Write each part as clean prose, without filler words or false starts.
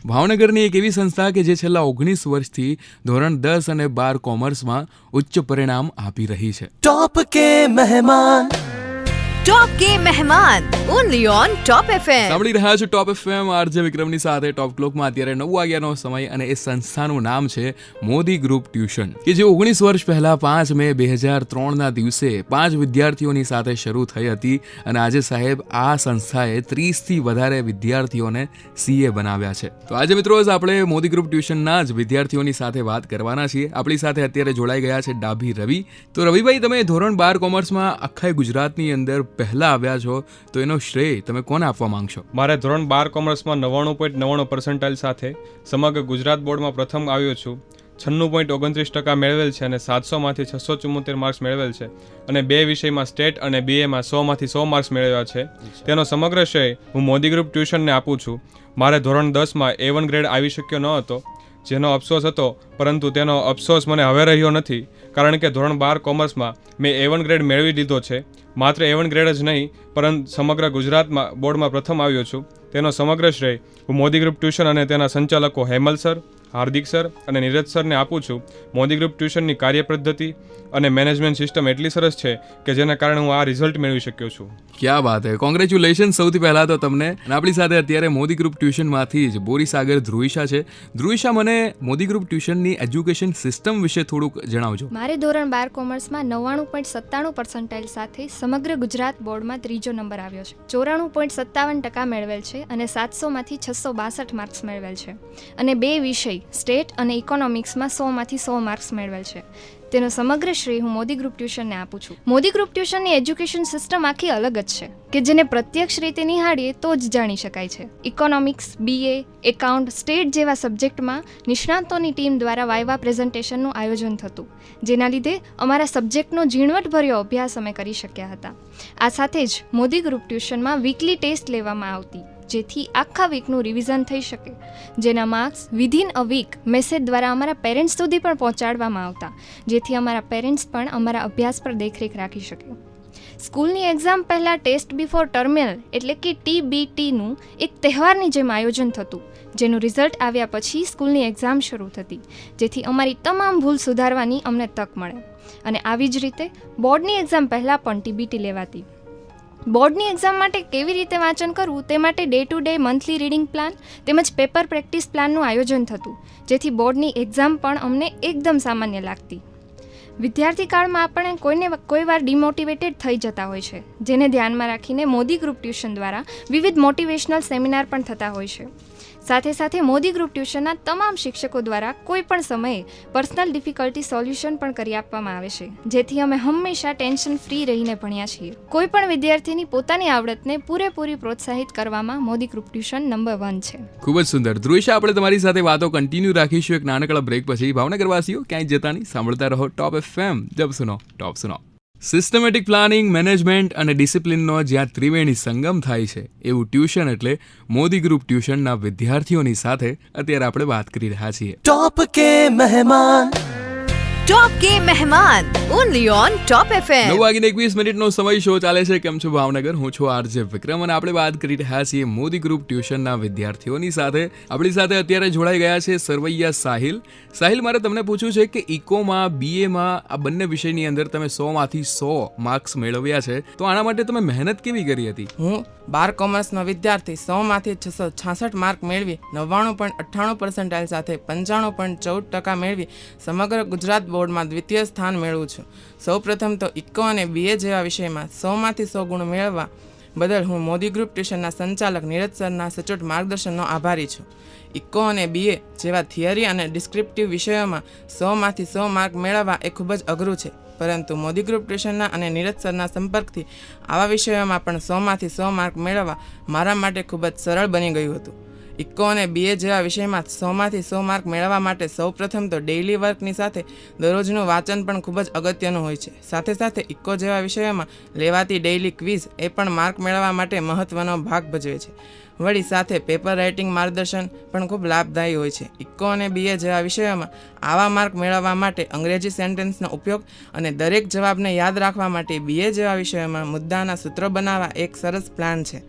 ભાવનગરની એક એવી સંસ્થા કે જે છેલ્લા 19 વર્ષથી ધોરણ 10 અને 12 કોમર્સમાં ઉચ્ચ પરિણામ આપી રહી છે. टॉप के मेहमान ओनली ऑन टॉप FM. સાંભળી રહ્યા છો ટોપ FM આરજે વિક્રમની સાથે. ટોપ ક્લોકમાં અત્યારે 9 વાગ્યાનો સમય અને એ સંસ્થાનું નામ છે મોદી ગ્રુપ ટ્યુશન, કે જે 19 વર્ષ પહેલા 5 મે 2003ના દિવસે 5 વિદ્યાર્થીઓની સાથે શરૂ થઈ હતી અને આજે સાહેબ આ સંસ્થાએ 30થી વધારે વિદ્યાર્થીઓને CA બનાવ્યા છે. તો આજે મિત્રો આપણે મોદી ગ્રુપ ટ્યુશનના જ વિદ્યાર્થીઓની સાથે વાત કરવાના છીએ. આપણી સાથે અત્યારે જોડાઈ ગયા છે ડાભી રવિ. તો રવિભાઈ, તમે ધોરણ 12 કોમર્સમાં આખા ગુજરાતની અંદર પહેલા આવ્યા છો, તો એનો શ્રેય તમે કોને આપવા માંગશો? મારે ધોરણ 12 કોમર્સમાં 99.99% સાથે સમગ્ર ગુજરાત બોર્ડમાં પ્રથમ આવ્યો છું. 96.29% મેળવેલ છે અને 700માંથી 674 માર્ક્સ મેળવેલ છે અને 2 વિષયમાં સ્ટેટ અને BAમાં 100માંથી 100 માર્ક્સ મેળવ્યા છે. તેનો સમગ્ર શ્રેય હું મોદી ગ્રુપ ટ્યુશનને આપું છું. મારે ધોરણ 10માં A1 ગ્રેડ આવી શક્યો ન હતો, જેનો અફસોસ હતો, પરંતુ તેનો અફસોસ મને હવે રહ્યો નથી, કારણ કે ધોરણ 12 કોમર્સમાં મેં A1 ગ્રેડ મેળવી લીધો છે. માત્ર A1 ગ્રેડ જ નહીં, પરંતુ સમગ્ર ગુજરાતમાં બોર્ડમાં પ્રથમ આવ્યો છું. તેનો સમગ્ર શ્રેય હું મોદી ગ્રુપ ટ્યુશન અને તેના સંચાલકો હેમલ સર, હાર્દિક સર અને નીરજ સરને આપું છું. મોદી ગ્રુપ ટ્યુશનની કાર્યપદ્ધતિ અને મેનેજમેન્ટ સિસ્ટમ એટલી સરસ છે કે જેના કારણે હું આ રિઝલ્ટ મેળવી શક્યો છું. ક્યાં વાત હે, કોંગ્રેચ્યુલેશન સૌથી પહેલા તો તમને. અને આપણી સાથે અત્યારે મોદી ગ્રુપ ટ્યુશનમાંથી જ બોરીસાગર ધ્રુવિશા છે. ધ્રુવિશા, મને મોદી ગ્રુપ ટ્યુશનની એજ્યુકેશન સિસ્ટમ વિશે થોડુંક જણાવજો. મારે ધોરણ 12 કોમર્સમાં 99.97% સાથે સમગ્ર ગુજરાત બોર્ડમાં 3જો નંબર આવ્યો છે. 94.57% મેળવેલ છે અને 700માંથી 662 માર્ક્સ મેળવેલ છે અને 2 વિષય સ્ટેટ અને ઇકોનોમિક્સમાં 100માંથી 100 માર્ક્સ મેળવેલ છે. તેનો સમગ્ર શ્રેય હું મોદી ગ્રુપ ટ્યુશનને આપું છું. મોદી ગ્રુપ ટ્યુશનની એજ્યુકેશન સિસ્ટમ આખી અલગ જ છે, કે જેને પ્રત્યક્ષ રીતે નિહાળીએ તો જ જાણી શકાય છે. ઇકોનોમિક્સ, BA, એકાઉન્ટ, સ્ટેટ જેવા સબ્જેક્ટમાં નિષ્ણાતોની ટીમ દ્વારા વાઇવા પ્રેઝન્ટેશનનું આયોજન થતું, જેના લીધે અમારા સબ્જેક્ટનો ઝીણવટભર્યો અભ્યાસ અમે કરી શક્યા હતા. આ સાથે જ મોદી ગ્રુપ ટ્યુશનમાં વીકલી ટેસ્ટ લેવામાં આવતી, જેથી આખા વીકનું રિવિઝન થઈ શકે, જેના marks within a week message દ્વારા અમારા પેરેન્ટ્સ સુધી પણ પહોંચાડવામાં આવતા, જેથી અમારા પેરેન્ટ્સ પણ અમારા અભ્યાસ પર દેખરેખ રાખી શકે. સ્કૂલની એક્ઝામ પહેલાં ટેસ્ટ બિફોર ટર્મિનલ એટલે કે TBTનું એક તહેવારની જેમ આયોજન થતું, જેનું રિઝલ્ટ આવ્યા પછી સ્કૂલની એક્ઝામ શરૂ થતી, જેથી અમારી તમામ ભૂલ સુધારવાની અમને તક મળે. અને આવી જ રીતે બોર્ડની એક્ઝામ પહેલાં પણ TBT લેવાતી. બોર્ડની એક્ઝામ માટે કેવી રીતે વાંચન કરવું તે માટે day to day monthly reading plan તેમજ પેપર પ્રેક્ટિસ પ્લાનનું આયોજન થતું, જેથી બોર્ડની એક્ઝામ પણ અમને એકદમ સામાન્ય લાગતી. વિદ્યાર્થી કાળમાં આપણે કોઈ વાર ડિમોટિવેટેડ થઈ જતા હોય છે, જેને ધ્યાનમાં રાખીને મોદી ગ્રુપ ટ્યુશન દ્વારા વિવિધ મોટિવેશનલ સેમિનાર પણ થતા હોય છે. સાથે સાથે મોદી ગ્રુપ ટ્યુશનના તમામ શિક્ષકો દ્વારા કોઈ પણ સમયે પર્સનલ ડિફિકલ્ટી સોલ્યુશન પણ કરી આપવામાં આવે છે, જેથી અમે હંમેશા ટેન્શન ફ્રી રહીને ભણ્યા છીએ. કોઈ પણ વિદ્યાર્થીની પોતાની આવડતને પૂરેપૂરી પ્રોત્સાહિત કરવામાં મોદી ગ્રુપ ટ્યુશન નંબર 1 છે. ખૂબ જ સુંદર. ધ્રુવિશા, આપણે તમારી સાથે વાતો કન્ટિન્યુ રાખીશું એક નાનકડા બ્રેક પછી. ભાવનગરવાસીઓ ક્યાંય જતા નહીં, સાંભળતા રહો ટોપ FM. જબ સુનો ટોપ સુનો. સિસ્ટમેટિક પ્લાનિંગ, મેનેજમેન્ટ અને ડિસિપ્લિનનો જ્યાં ત્રિવેણી સંગમ થાય છે, એવું ટ્યુશન એટલે મોદી ગ્રુપ ટ્યુશનના વિદ્યાર્થીઓની સાથે અત્યારે આપણે વાત કરી રહ્યા છીએ. टॉप के मेहमान ओनली ऑन टॉप FM. 9:21 સમય શો ચાલે છે. કેમ છો ભાવનગર? હું છું આરજે વિક્રમ અને આપણે વાત કરી રહ્યા છીએ મોદી ગ્રુપ ટ્યુશનના વિદ્યાર્થીઓની સાથે. આપણી સાથે અત્યારે જોડાઈ ગયા છે સરવૈયા સાહિલ. સાહિલ, મારે તમને પૂછવું છે કે ઇકોમાં, BAમાં આ બંને વિષયની અંદર તમે 100માંથી 100 માર્ક્સ મેળવ્યા છે, તો આના માટે તમે મહેનત કેવી કરી હતી? હું 12 કોમર્સનો વિદ્યાર્થી 100માંથી 666 માર્ક મેળવી 99.98% સાથે 95.14% મેળવી સમગ્ર ગુજરાત બોર્ડમાં દ્વિતીય સ્થાન મેળવું છું. સૌપ્રથમ તો ઇકો અને BA જેવા વિષયમાં 100માંથી 100 ગુણ મેળવવા બદલ હું મોદી ગ્રુપ ટ્યુશનના સંચાલક નીરજ સરના સચોટ માર્ગદર્શનનો આભારી છું. ઇકો અને BA જેવા થિયરી અને ડિસ્ક્રિપ્ટિવ વિષયોમાં 100માંથી 100 માર્ક મેળવવા એ ખૂબ જ અઘરું છે, પરંતુ મોદી ગ્રુપ ટ્યુશનના અને નીરજ સરના સંપર્કથી આવા વિષયોમાં પણ 100માંથી 100 માર્ક મેળવવા મારા માટે ખૂબ જ સરળ બની ગયું હતું. ઇકો અને BA જેવા વિષયમાં 100માંથી 100 માર્ક મેળવવા માટે સૌપ્રથમ તો ડેઇલી વર્કની સાથે દરરોજનું વાંચન પણ ખૂબ જ અગત્યનું હોય છે. સાથે સાથે ઇકો જેવા વિષયોમાં લેવાતી ડેઇલી ક્વિઝ એ પણ માર્ક મેળવવા માટે મહત્વનો ભાગ ભજવે છે. વળી સાથે પેપર રાઇટિંગ માર્ગદર્શન પણ ખૂબ લાભદાયી હોય છે. ઇકો અને BA જેવા વિષયોમાં આવા માર્ક મેળવવા માટે અંગ્રેજી સેન્ટેન્સનો ઉપયોગ અને દરેક જવાબને યાદ રાખવા માટે BA જેવા વિષયોમાં મુદ્દાના સૂત્રો બનાવવા એક સરસ પ્લાન છે.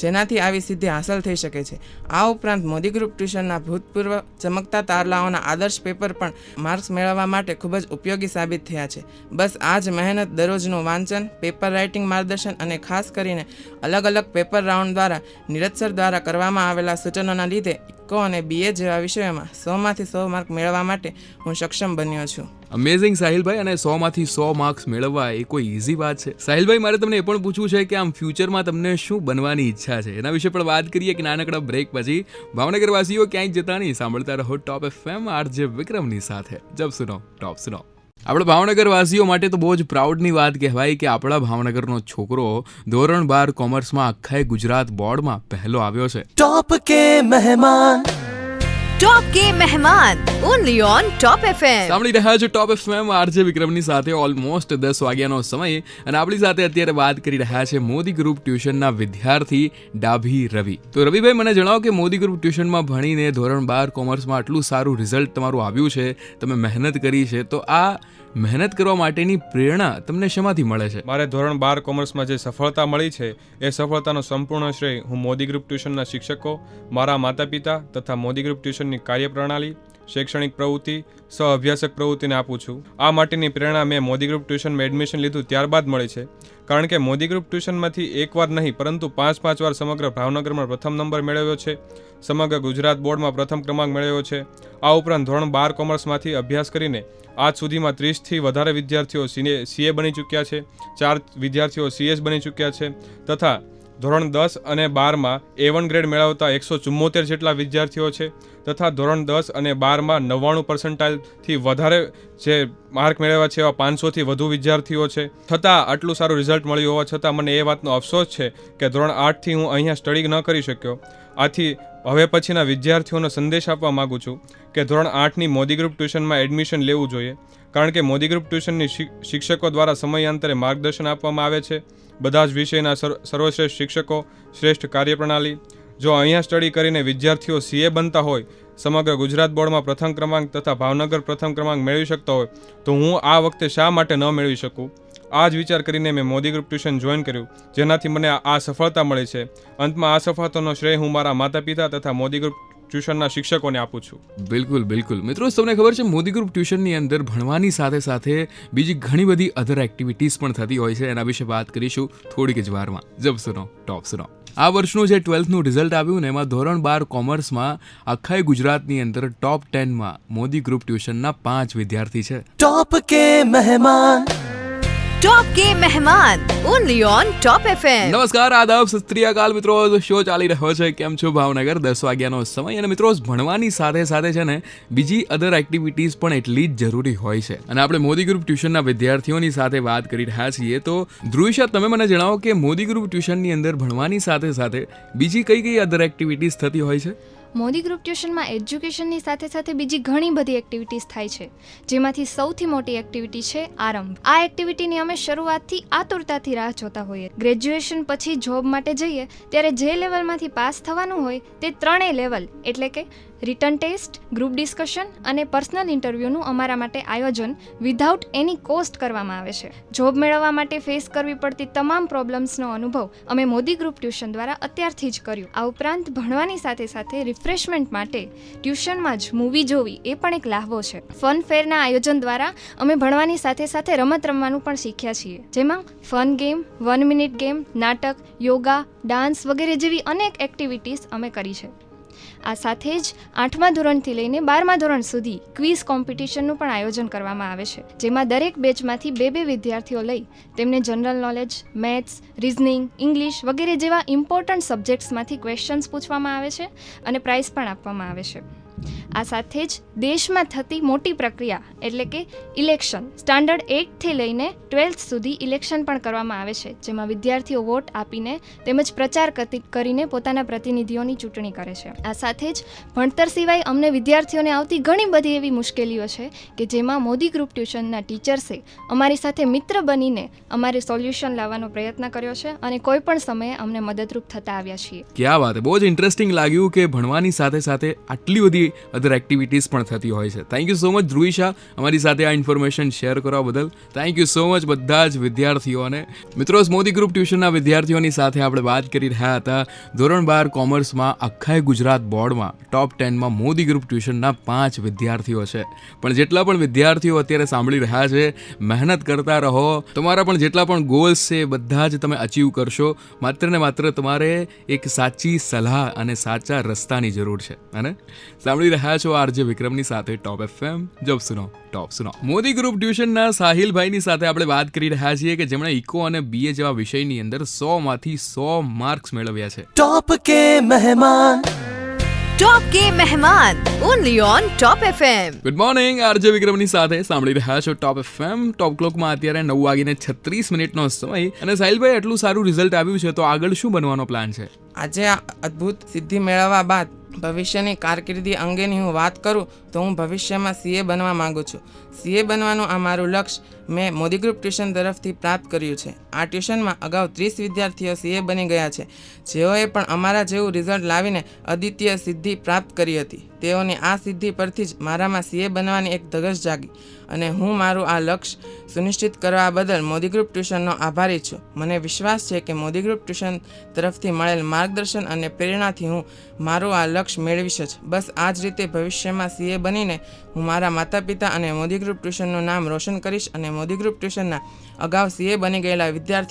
જેનાથી આવી સિદ્ધિ હાંસલ થઈ શકે છે. આ ઉપરાંત મોદી ગ્રુપ ટ્યુશનના ભૂતપૂર્વ ચમકતા તારલાઓના આદર્શ પેપર પણ માર્ક્સ મેળવવા માટે ખૂબ જ ઉપયોગી સાબિત થયા છે. બસ આ જ મહેનત, દરરોજનું વાંચન, પેપર રાઇટિંગ માર્ગદર્શન અને ખાસ કરીને અલગ અલગ પેપર રાઉન્ડ દ્વારા નિરક્ષર દ્વારા કરવામાં આવેલા સૂચનોના લીધે ઇકો અને BA જેવા વિષયોમાં 100માંથી 100 માર્ક મેળવવા માટે હું સક્ષમ બન્યો છું. અમેઝિંગ સાહિલભાઈ, અને 100માંથી 100 માર્ક્સ મેળવવા એ કોઈ ઇઝી વાત છે? સાહિલભાઈ, મારે તમને એ પણ પૂછવું છે કે આમ ફ્યુચરમાં તમને શું બનવાની ઈચ્છા છે, એના વિશે પણ વાત કરીએ કે નાનકડા બ્રેક પછી. ભાવનગરવાસીઓ ક્યાંય જતા નહીં, સાંભળતા રહો ટોપ FM RJ વિક્રમની સાથે. જબ સુનો ટોપ સુનો. આપણે ભાવનગરવાસીઓ માટે તો બહુ જ પ્રાઉડની વાત કહેવાય કે આપણા ભાવનગરનો છોકરો ધોરણ 12 કોમર્સમાં આખા ગુજરાત બોર્ડમાં પહેલો આવ્યો છે. टॉप के मेहमान ओनली ऑन टॉप FM. સાંભળી રહ્યા છો ટોપ FM RJ વિક્રમની સાથે. ઓલમોસ્ટ 10 વાગ્યાનો સમય અને આપણી સાથે અત્યારે વાત કરી રહ્યા છે મોદી ગ્રુપ ટ્યુશનના વિદ્યાર્થી ડાભી રવિ. તો રવિભાઈ, મને જણાવો કે મોદી ગ્રુપ ટ્યુશનમાં ભણીને ધોરણ 12 કોમર્સમાં આટલું સારું રિઝલ્ટ તમારું આવ્યું છે, તમે મહેનત કરી છે, તો આ મહેનત કરવા માટેની પ્રેરણા તમને શેમાંથી મળે છે? મારે ધોરણ 12 કોમર્સમાં જે સફળતા મળી છે એ સફળતાનો સંપૂર્ણ શ્રેય હું મોદી ગ્રુપ ટ્યુશનના શિક્ષકો, મારા માતા પિતા તથા મોદી ગ્રુપ ટ્યુશનની કાર્યપ્રણાલી, શૈક્ષણિક પ્રવૃત્તિ, સહ અભ્યાસક પ્રવૃત્તિને આપું છું. આ માટેની પ્રેરણા મેં મોદી ગ્રુપ ટ્યુશનમાં એડમિશન લીધું ત્યારબાદ મળી છે. કારણ કે મોદી ગ્રુપ ટ્યુશનમાંથી એકવાર નહીં પરંતુ 5 વાર સમગ્ર ભાવનગરમાં પ્રથમ નંબર મેળવ્યો છે, સમગ્ર ગુજરાત બોર્ડમાં પ્રથમ ક્રમાંક મેળવ્યો છે. આ ઉપરાંત ધોરણ 12 કોમર્સમાંથી અભ્યાસ કરીને આજ સુધીમાં 30થી વધારે વિદ્યાર્થીઓ CA બની ચૂક્યા છે, 4 વિદ્યાર્થીઓ CS બની ચૂક્યા છે તથા ધોરણ 10 અને 12માં A1 ગ્રેડ મેળવતા 174 જેટલા વિદ્યાર્થીઓ છે તથા ધોરણ 10 અને 12માં 99% વધારે જે માર્ક મેળવ્યા છે એવા 500થી વધુ વિદ્યાર્થીઓ છે. છતાં આટલું સારું રિઝલ્ટ મળ્યું હોવા છતાં મને એ વાતનો અફસોસ છે કે ધોરણ 8થી હું અહીંયા સ્ટડી ન કરી શક્યો. આથી હવે પછીના વિદ્યાર્થીઓનો સંદેશ આપવા માગું છું કે ધોરણ 8ની મોદી ગ્રુપ ટ્યુશનમાં એડમિશન લેવું જોઈએ. કારણ કે મોદી ગ્રુપ ટ્યુશનની શિક્ષકો દ્વારા સમયાંતરે માર્ગદર્શન આપવામાં આવે છે. બધા જ વિષયના સર્વશ્રેષ્ઠ શિક્ષકો, શ્રેષ્ઠ કાર્યપ્રણાલી. જો અહીંયા સ્ટડી કરીને વિદ્યાર્થીઓ CA બનતા હોય, સમગ્ર ગુજરાત બોર્ડમાં પ્રથમ ક્રમાંક તથા ભાવનગર પ્રથમ ક્રમાંક મેળવી શકતા હોય, તો હું આ વખતે શા માટે ન મેળવી શકું? આ જ વિચાર કરીને મેં મોદી ગ્રુપ ટ્યુશન જોઈન કર્યું, જેનાથી મને આ સફળતા મળી છે. અંતમાં આ સફળતાનો શ્રેય હું મારા માતા પિતા તથા મોદી ગ્રુપ ટ્યુશનના શિક્ષકોને આપું છું. બિલકુલ. મિત્રો, તમને ખબર છે મોદી ગ્રુપ ટ્યુશનની અંદર ભણવાની સાથે સાથે બીજી ઘણી બધી અધર એક્ટિવિટીઝ પણ થતી હોય છે. એના વિશે વાત કરીશું થોડીક જ વારમાં. જબ સુનો ટોપ સુનો. આ વર્ષનું જે 12થનું રિઝલ્ટ આવ્યું ને એમાં ધોરણ 12 કોમર્સમાં આખા ગુજરાતની અંદર ટોપ 10માં મોદી ગ્રુપ ટ્યુશનના 5 વિદ્યાર્થી છે. टॉप के मेहमान ओनली ऑन टॉप FM. નમસ્કાર, આદાબ, સત શ્રી અકાલ મિત્રો. શો ચાલી રહ્યો છે કેમ છો ભાવનગર, 10 વાગ્યાનો સમય. અને મિત્રો, ભણવાની સાથે સાથે છે ને બીજી અધર એક્ટિવિટીઝ પણ એટલી જ જરૂરી હોય છે. અને આપણે મોદી ગ્રુપ ટ્યુશનના વિદ્યાર્થીઓની સાથે વાત કરી રહ્યા છીએ. તો ધ્રુવિશા, તમે મને જણાવો કે મોદી ગ્રુપ ટ્યુશનની અંદર ભણવાની સાથે સાથે બીજી કઈ અધર એક્ટિવિટીઝ થતી હોય છે? મોદી ગ્રુપ ટ્યુશનમાં એજ્યુકેશનની સાથે સાથે બીજી ઘણી બધી એક્ટિવિટીઝ થાય છે, જેમાંથી સૌથી મોટી એક્ટિવિટી છે આરંભ. આ એક્ટિવિટીની અમે શરૂઆતથી આતુરતાથી રાહ જોતા હોઈએ. ગ્રેજ્યુએશન પછી જોબ માટે જઈએ ત્યારે જે લેવલમાંથી પાસ થવાનું હોય તે 3 લેવલ એટલે કે રિટન ટેસ્ટ, ગ્રુપ ડિસ્કશન અને પર્સનલ ઇન્ટરવ્યૂનું અમારા માટે આયોજન વિધાઉટ એની કોસ્ટ કરવામાં આવે છે. જોબ મેળવવા માટે ફેસ કરવી પડતી તમામ પ્રોબ્લેમ્સનો અનુભવ અમે મોદી ગ્રુપ ટ્યુશન દ્વારા અત્યારથી જ કર્યું. આ ઉપરાંત ભણવાની સાથે સાથે રિફ્રેશમેન્ટ માટે ટ્યુશનમાં જ મૂવી જોવી એ પણ એક લાહવો છે. ફન ફેરના આયોજન દ્વારા અમે ભણવાની સાથે સાથે રમત રમવાનું પણ શીખ્યા છીએ, જેમાં ફન ગેમ, 1 મિનિટ ગેમ, નાટક, યોગા, ડાન્સ વગેરે જેવી અનેક એક્ટિવિટીઝ અમે કરી છે. આ સાથે જ 8મા ધોરણથી લઈને 12મા ધોરણ સુધી ક્વિઝ કોમ્પિટિશનનું પણ આયોજન કરવામાં આવે છે, જેમાં દરેક બેચમાંથી 2 વિદ્યાર્થીઓ લઈ તેમને general knowledge, maths, reasoning, English વગેરે જેવા ઇમ્પોર્ટન્ટ સબ્જેક્ટ્સમાંથી ક્વેશ્ચન્સ પૂછવામાં આવે છે અને પ્રાઇઝ પણ આપવામાં આવે છે. આ સાથે જ દેશમાં થતી મોટી પ્રક્રિયા એટલે કે ઇલેક્શન, સ્ટાન્ડર્ડ 8થી લઈને 12th સુધી ઇલેક્શન પણ કરવામાં આવે છે, જેમાં વિદ્યાર્થીઓ વોટ આપીને તેમજ પ્રચાર કરીને પોતાના પ્રતિનિધિઓની ચૂંટણી કરે છે. આ સાથે જ ભણતર સિવાય અમને વિદ્યાર્થીઓને આવતી ઘણી બધી એવી મુશ્કેલીઓ છે કે જેમાં મોદી ગ્રુપ ટ્યુશનના ટીચર્સે અમારી સાથે મિત્ર બનીને અમારે સોલ્યુશન લાવવાનો પ્રયત્ન કર્યો છે અને કોઈ પણ સમયે અમને મદદરૂપ થતા આવ્યા છીએ. ક્યાં વાત, બહુ જ ઇન્ટરેસ્ટિંગ લાગ્યું કે ભણવાની સાથે સાથે આટલી બધી અધર અધર એક્ટિવિટીઝ પણ થતી હોય છે. Thank you so much Dhruvisha, અમારી સાથે આ ઇન્ફોર્મેશન શેર કરવા બદલ. થેન્ક યુ સો મચ બધા જ વિદ્યાર્થીઓને. મિત્રો, મોદી ગ્રુપ ટ્યુશનના વિદ્યાર્થીઓની સાથે આપણે વાત કરી રહ્યા હતા ધોરણ 12 કોમર્સમાં આખા ગુજરાત બોર્ડમાં ટોપ 10માં મોદી ગ્રુપ ટ્યુશનના 5 વિદ્યાર્થીઓ છે. પણ જેટલા પણ વિદ્યાર્થીઓ અત્યારે સાંભળી રહ્યા છે, મહેનત કરતા રહો. તમારા પણ જેટલા પણ ગોલ્સ છે બધા જ તમે અચીવ કરશો. માત્ર ને માત્ર તમારે એક સાચી સલાહ અને સાચા રસ્તાની જરૂર છે. અને સાંભળી રહ્યા છો આરજે વિક્રમની સાથે ટોપ FM. જબ સુનો ટોપ સુનો. મોદી ગ્રુપ ટ્યુશનના સાહિલભાઈની સાથે આપણે વાત કરી રહ્યા છીએ કે જેમણે ઇકો અને BA જેવા વિષયની અંદર 100માંથી 100 માર્ક્સ મેળવ્યા છે. टॉप के मेहमान only on top FM. Good morning, RJ વિક્રમની સાથે સાંભળી રહ્યા છો ટોપ FM. ટોપ ક્લોકમાં અત્યારે 9:36 સમય. અને સાહિલભાઈ, આટલું સારું રિઝલ્ટ આવ્યું છે તો આગળ શું બનવાનો પ્લાન છે? આજે આ અદ્ભુત સિદ્ધિ મેળવવા બાદ ભવિષ્યની કારકિર્દી અંગેની હું વાત કરું તો હું ભવિષ્યમાં CA બનવા માંગુ છું. CA બનવાનું આ મારું લક્ષ્ય મેં મોદી ગ્રુપ ટ્યુશન તરફથી પ્રાપ્ત કર્યું છે. આ ટ્યુશનમાં અગાઉ 30 વિદ્યાર્થીઓ CA બની ગયા છે, જેઓએ પણ અમારા જેવું રિઝલ્ટ લાવીને અદ્વિતીય સિદ્ધિ પ્રાપ્ત કરી હતી. તેઓની આ સિદ્ધિ પરથી જ મારામાં CA બનવાની એક ધગશ જાગી અને હું મારું આ લક્ષ્ય સુનિશ્ચિત કરવા બદલ મોદી ગ્રુપ ટ્યુશનનો આભારી છું. મને વિશ્વાસ છે કે મોદી ગ્રુપ ટ્યુશન તરફથી મળેલ માર્ગદર્શન અને પ્રેરણાથી હું મારું આ લક્ષ્ય મેળવીશ જ. બસ આ જ રીતે ભવિષ્યમાં CA બનીને હું મારા માતા પિતા અને મોદી ગ્રુપ ટ્યુશનનું નામ રોશન કરીશ અને મોદી ગ્રુપ ટ્યુશનના અગાઉ CA બની ગયેલા વિદ્યાર્થીઓ